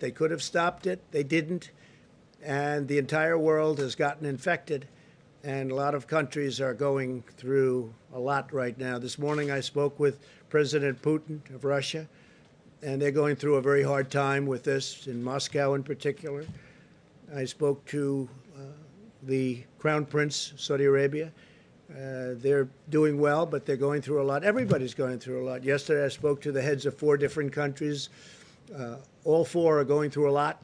They could have stopped it. They didn't. And the entire world has gotten infected. And a lot of countries are going through a lot right now. This morning I spoke with President Putin of Russia, and they're going through a very hard time with this, in Moscow in particular. I spoke to the Crown Prince, Saudi Arabia. They're doing well, but they're going through a lot. Everybody's going through a lot. Yesterday I spoke to the heads of 4 different countries. All 4 are going through a lot,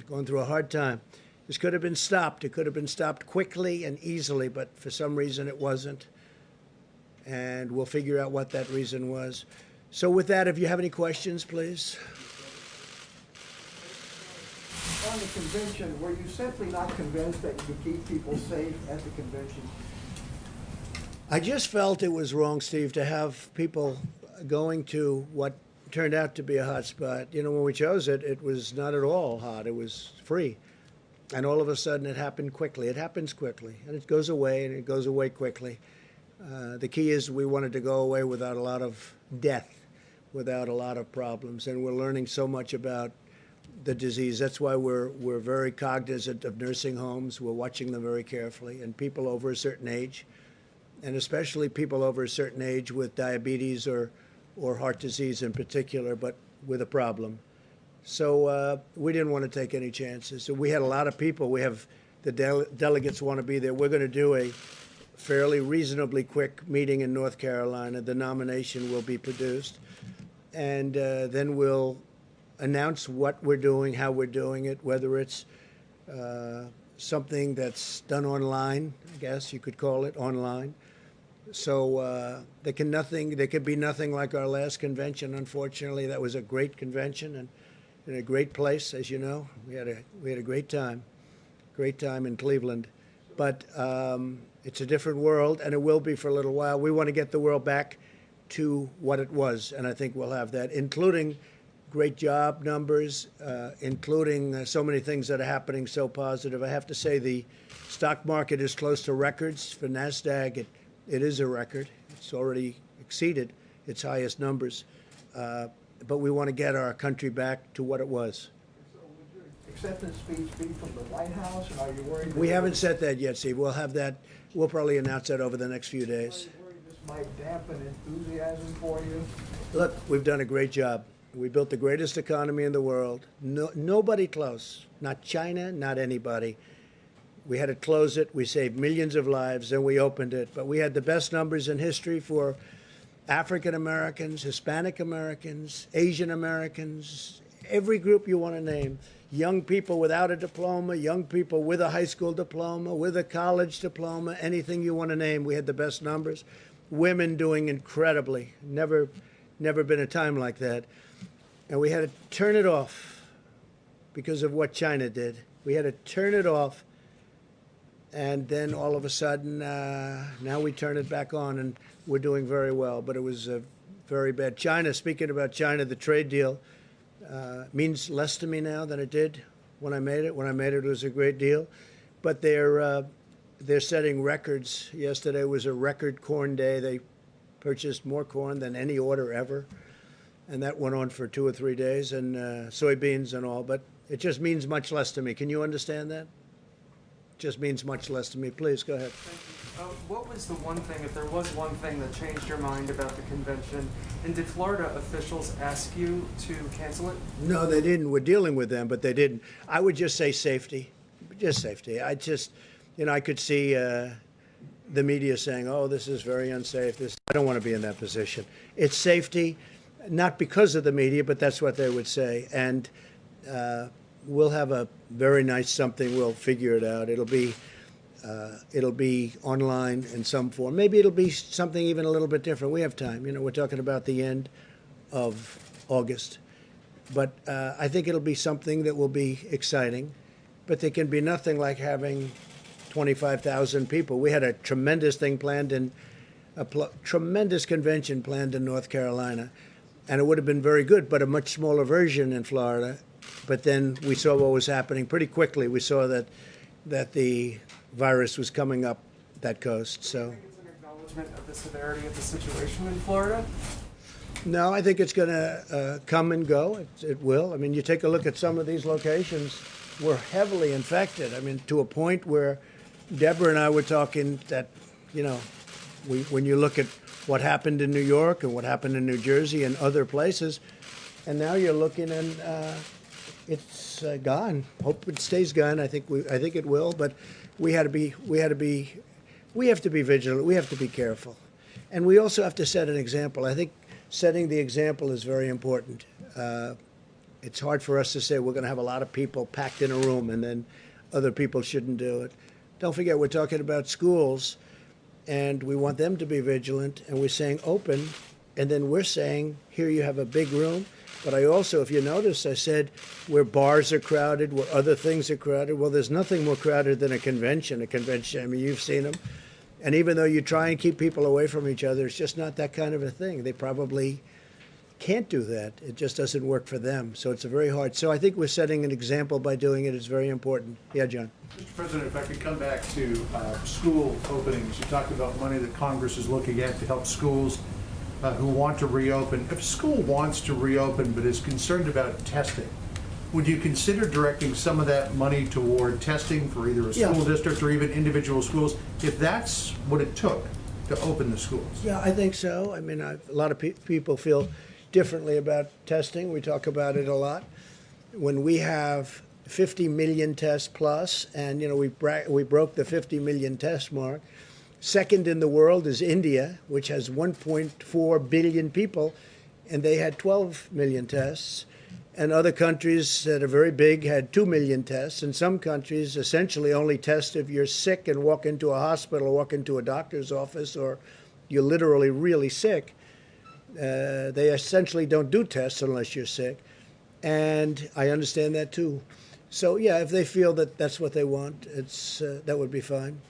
going through a hard time. This could have been stopped. It could have been stopped quickly and easily, but for some reason it wasn't. And we'll figure out what that reason was. So with that, if you have any questions, please. On the convention, were you simply not convinced that you could keep people safe at the convention? I just felt it was wrong, Steve, to have people going to what turned out to be a hot spot. You know, when we chose it, it was not at all hot. It was free. And all of a sudden, it happened quickly. It happens quickly, and it goes away, and it goes away quickly. The key is we wanted to go away without a lot of death, without a lot of problems, and we're learning so much about the disease. That's why we're very cognizant of nursing homes. We're watching them very carefully, and people over a certain age, and especially people over a certain age with diabetes or heart disease in particular, but with a problem. So we didn't want to take any chances. So we had a lot of people. We have the delegates want to be there. We're going to do a fairly reasonably quick meeting in North Carolina. The nomination will be produced. And then we'll announce what we're doing, how we're doing it, whether it's something that's done online, I guess you could call it, online. So there could be nothing like our last convention, unfortunately. That was a great convention and in a great place, as you know. We had a great time in Cleveland. But it's a different world, and it will be for a little while. We want to get the world back to what it was, and I think we'll have that, including great job numbers, including so many things that are happening so positive. I have to say the stock market is close to records. For NASDAQ, it is a record. It's already exceeded its highest numbers. But we want to get our country back to what it was. So would your acceptance speech be from the White House, and are you worried? We haven't said that yet, Steve. We'll have that. We'll probably announce that over the next few days. Are you worried this might dampen enthusiasm for you? Look, we've done a great job. We built the greatest economy in the world. Nobody close. Not China, not anybody. We had to close it. We saved millions of lives, and we opened it. But we had the best numbers in history for African Americans, Hispanic Americans, Asian Americans, every group you want to name. Young people without a diploma, young people with a high school diploma, with a college diploma, anything you want to name. We had the best numbers. Women doing incredibly. Never been a time like that. And we had to turn it off because of what China did. We had to turn it off. And then all of a sudden, now we turn it back on, and we're doing very well. But it was very bad. China, speaking about China, the trade deal means less to me now than it did when I made it. When I made it, it was a great deal. But they're setting records. Yesterday was a record corn day. They purchased more corn than any order ever. And that went on for 2 or 3 days, and soybeans and all. But it just means much less to me. Can you understand that? Just means much less to me. Please, go ahead. Thank you. What was the one thing, if there was one thing that changed your mind about the convention, and did Florida officials ask you to cancel it? No, they didn't. We're dealing with them, but they didn't. I would just say safety. Just safety. I could see the media saying, oh, this is very unsafe. I don't want to be in that position. It's safety, not because of the media, but that's what they would say. And we'll have a very nice something. We'll figure it out. It'll be online in some form. Maybe it'll be something even a little bit different. We have time. You know, we're talking about the end of August. But I think it'll be something that will be exciting. But there can be nothing like having 25,000 people. We had a tremendous thing planned tremendous convention planned in North Carolina. And it would have been very good, but a much smaller version in Florida. But then we saw what was happening pretty quickly. We saw that the virus was coming up that coast. So, Do you think it's an acknowledgement of the severity of the situation in Florida? No, I think it's going to come and go. It will. I mean, you take a look at some of these locations, we're heavily infected. I mean, to a point where Deborah and I were talking that, you know, when you look at what happened in New York and what happened in New Jersey and other places, and now you're looking and it's gone. Hope it stays gone. I think it will. But we have to be vigilant. We have to be careful, and we also have to set an example. I think setting the example is very important. It's hard for us to say we're going to have a lot of people packed in a room and then other people shouldn't do it. Don't forget, we're talking about schools, and we want them to be vigilant, and we're saying open, and then we're saying, here you have a big room. But I also, if you notice, I said where bars are crowded, where other things are crowded. Well, there's nothing more crowded than a convention. A convention, I mean, you've seen them. And even though you try and keep people away from each other, it's just not that kind of a thing. They probably can't do that. It just doesn't work for them. So it's a very hard. So I think we're setting an example by doing it. It's very important. Yeah, John. Mr. President, if I could come back to school openings. You talked about money that Congress is looking at to help schools who want to reopen. If a school wants to reopen but is concerned about testing, would you consider directing some of that money toward testing for either a school district or even individual schools, if that's what it took to open the schools? Yeah, I think so. I mean, a lot of people feel differently about testing. We talk about it a lot. When we have 50 million tests plus, and you know we broke the 50 million test mark. Second in the world is India, which has 1.4 billion people, and they had 12 million tests. And other countries that are very big had 2 million tests. And some countries essentially only test if you're sick and walk into a hospital or walk into a doctor's office or you're literally really sick. They essentially don't do tests unless you're sick. And I understand that too. So, yeah, if they feel that that's what they want, that would be fine.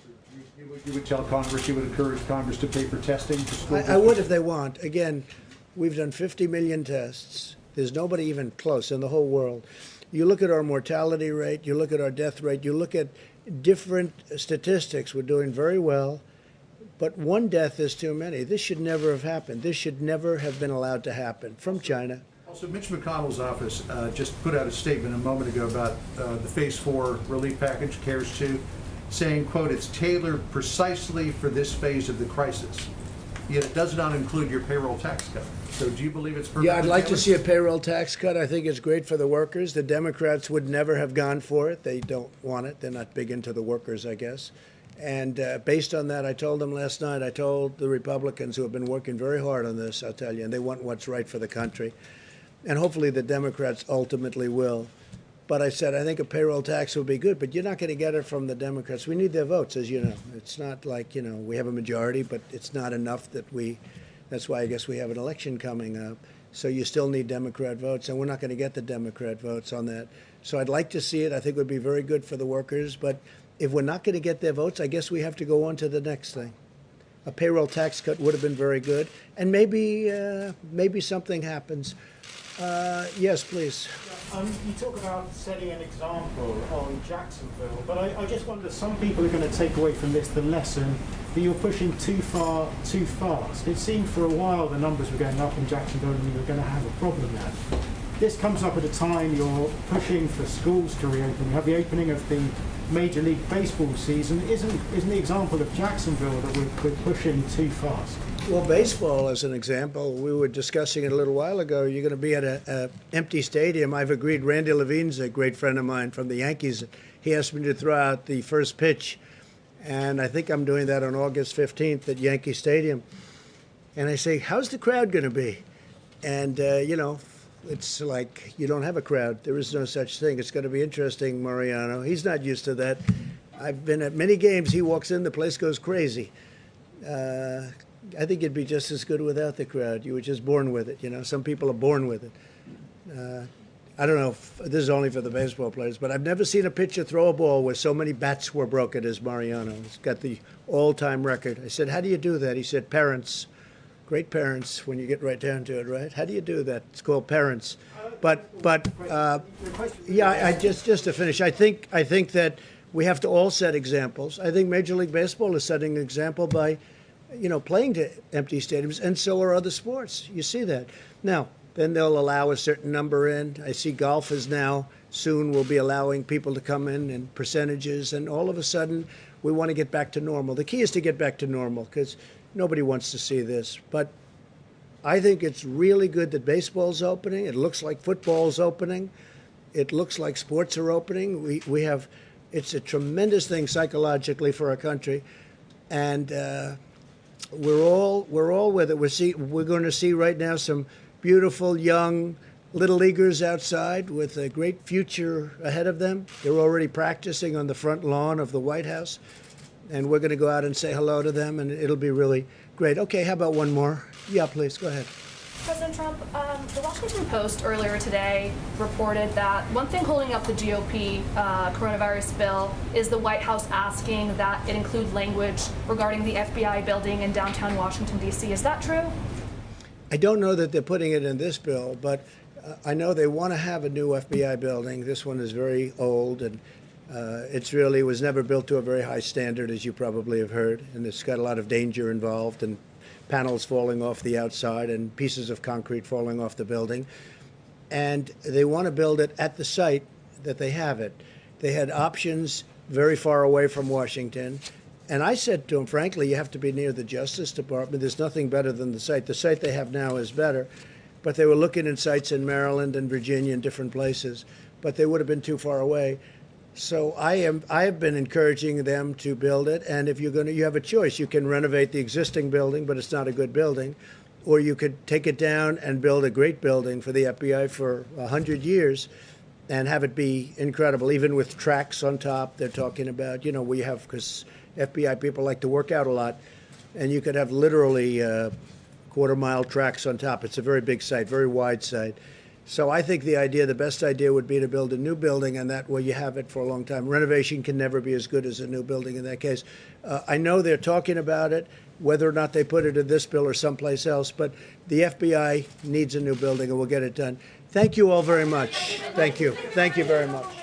You would tell Congress, you would encourage Congress to pay for testing for school districts? I would if they want. Again, we've done 50 million tests. There's nobody even close in the whole world. You look at our mortality rate, you look at our death rate, you look at different statistics. We're doing very well, but one death is too many. This should never have happened. This should never have been allowed to happen from China. Also, Mitch McConnell's office just put out a statement a moment ago about the Phase 4 relief package, CARES 2, saying, quote, it's tailored precisely for this phase of the crisis. Yet it does not include your payroll tax cut. So do you believe it's perfectly Yeah, I'd like to tailored? see a payroll tax cut. I think it's great for the workers. The Democrats would never have gone for it. They don't want it. They're not big into the workers, I guess. And based on that, I told them last night, I told the Republicans who have been working very hard on this, I'll tell you, and they want what's right for the country. And hopefully the Democrats ultimately will. But I said, I think a payroll tax would be good, but you're not going to get it from the Democrats. We need their votes, as you know. It's not like, you know, we have a majority, but it's not enough that that's why I guess we have an election coming up. So you still need Democrat votes, and we're not going to get the Democrat votes on that. So I'd like to see it. I think it would be very good for the workers. But if we're not going to get their votes, I guess we have to go on to the next thing. A payroll tax cut would have been very good. And maybe something happens. Yes, please. You talk about setting an example on Jacksonville, but I just wonder, some people are going to take away from this the lesson that you're pushing too far, too fast. It seemed for a while the numbers were going up in Jacksonville and you were going to have a problem there. This comes up at a time you're pushing for schools to reopen. You have the opening of the Major League Baseball season. Isn't the example of Jacksonville that we're pushing too fast? Well, baseball, as an example, we were discussing it a little while ago. You're going to be at an empty stadium. I've agreed. Randy Levine's a great friend of mine from the Yankees. He asked me to throw out the first pitch, and I think I'm doing that on August 15th at Yankee Stadium. And I say, how's the crowd going to be? And, you know, it's like you don't have a crowd. There is no such thing. It's going to be interesting, Mariano. He's not used to that. I've been at many games. He walks in, the place goes crazy. I think it'd be just as good without the crowd. You were just born with it, you know. Some people are born with it. I don't know if this is only for the baseball players, but I've never seen a pitcher throw a ball where so many bats were broken as Mariano. He's got the all-time record. I said, how do you do that? He said, parents. Great parents, when you get right down to it, right? How do you do that? It's called parents. But yeah, I just to finish, I think that we have to all set examples. I think Major League Baseball is setting an example by playing to empty stadiums, and so are other sports. You see that. Now, then they'll allow a certain number in. I see golf is now soon will be allowing people to come in percentages, and all of a sudden we want to get back to normal. The key is to get back to normal because nobody wants to see this. But I think it's really good that baseball's opening. It looks like football's opening. It looks like sports are opening. We have, it's a tremendous thing psychologically for our country, and we're all with it. We're going to see right now some beautiful young little leaguers outside with a great future ahead of them. They're already practicing on the front lawn of the White House, and we're going to go out and say hello to them, and it'll be really great. Okay, how about one more? Yeah, please, go ahead. President Trump, the Washington Post earlier today reported that one thing holding up the GOP coronavirus bill is the White House asking that it include language regarding the FBI building in downtown Washington, D.C. Is that true? I don't know that they're putting it in this bill, but I know they want to have a new FBI building. This one is very old, and it's really was never built to a very high standard, as you probably have heard, and it's got a lot of danger involved, and panels falling off the outside and pieces of concrete falling off the building. And they want to build it at the site that they have it. They had options very far away from Washington. And I said to them, frankly, you have to be near the Justice Department. There's nothing better than the site. The site they have now is better. But they were looking at sites in Maryland and Virginia and different places. But they would have been too far away. So I have been encouraging them to build it, and if you have a choice. You can renovate the existing building, but it's not a good building, or you could take it down and build a great building for the FBI for 100 years and have it be incredible, even with tracks on top. They're talking about, we have, because FBI people like to work out a lot, and you could have literally quarter-mile tracks on top. It's a very big site, very wide site. So I think the best idea would be to build a new building, and that way you have it for a long time. Renovation can never be as good as a new building in that case. I know they're talking about it, whether or not they put it in this bill or someplace else, but the FBI needs a new building, and we'll get it done. Thank you all very much. Thank you. Thank you very much.